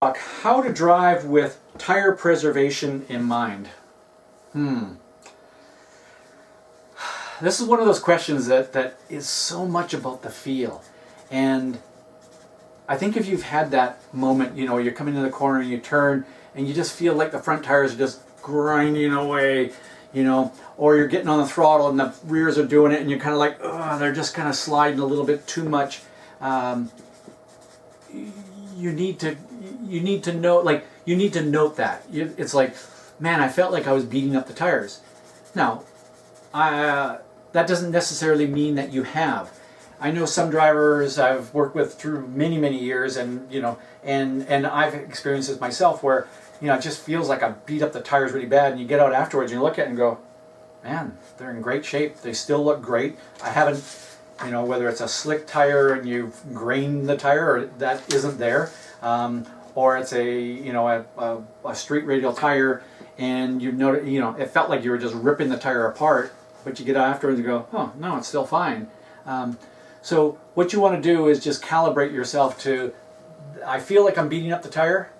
How to drive with tire preservation in mind. This is one of those questions that is so much about the feel. And I think if you've had that moment, you know, you're coming to the corner and you turn and you just feel like the front tires are just grinding away, you know, or you're getting on the throttle and the rears are doing it and you're kind of like, oh, they're just kind of sliding a little bit too much. You need to know, like, you need to note that. It's like, man, I felt like I was beating up the tires. Now, that doesn't necessarily mean that you have. I know some drivers I've worked with through many years, and you know, and I've experienced this myself where, you know, it just feels like I beat up the tires really bad, and you get out afterwards and you look at it and go, man, they're in great shape. They still look great. I haven't, you know, whether it's a slick tire and you've grained the tire or that isn't there, or it's a, you know, a street radial tire and you know, it felt like you were just ripping the tire apart, but you get out afterwards and go, oh no, it's still fine. So what you want to do is just calibrate yourself to, I feel like I'm beating up the tire,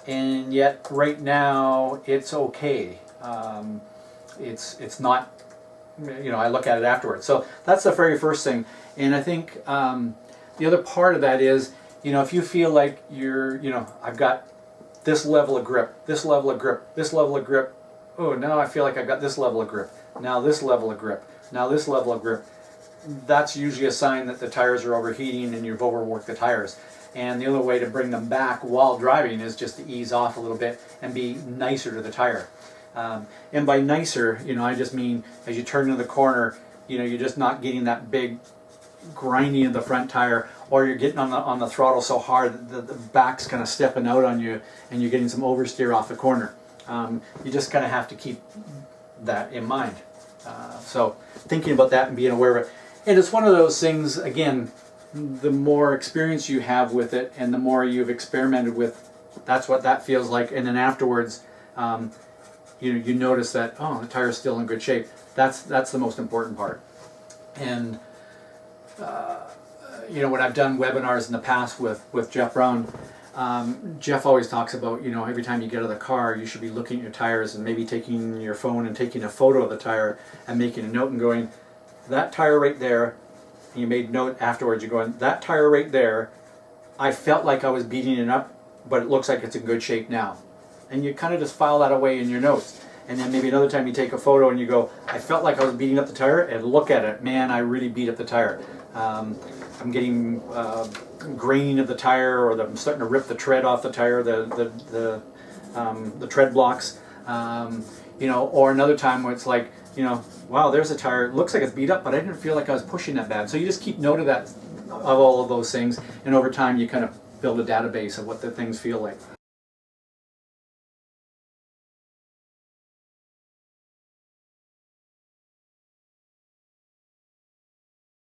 and yet right now it's okay. It's not, you know, I look at it afterwards. So that's the very first thing. And I think the other part of that is, you know, if you feel like you're, you know, I've got this level of grip, this level of grip, this level of grip. Oh, now I feel like I've got this level of grip. Now this level of grip. Now this level of grip. That's usually a sign that the tires are overheating and you've overworked the tires. And the other way to bring them back while driving is just to ease off a little bit and be nicer to the tire. And by nicer, you know, I just mean as you turn into the corner, you know, you're just not getting that big grinding of the front tire, or you're getting on the throttle so hard that the back's kind of stepping out on you and you're getting some oversteer off the corner. You just kind of have to keep that in mind. So thinking about that and being aware of it. And it's one of those things, again, the more experience you have with it and the more you've experimented with, that's what that feels like. And then afterwards, you know, you notice that, oh, the tire's still in good shape. That's the most important part. And you know, when I've done webinars in the past with Jeff Brown, Jeff always talks about, you know, every time you get out of the car, you should be looking at your tires and maybe taking your phone and taking a photo of the tire and making a note and going, that tire right there, and you made note afterwards, you're going, that tire right there, I felt like I was beating it up, but it looks like it's in good shape now. And you kind of just file that away in your notes. And then maybe another time you take a photo and you go, I felt like I was beating up the tire, and look at it, man, I really beat up the tire. I'm getting graining of the tire, or I'm starting to rip the tread off the tire, the tread blocks. You know, or another time where it's like, you know, wow, there's a tire, it looks like it's beat up, but I didn't feel like I was pushing that bad. So you just keep note of that, of all of those things, and over time you kind of build a database of what the things feel like.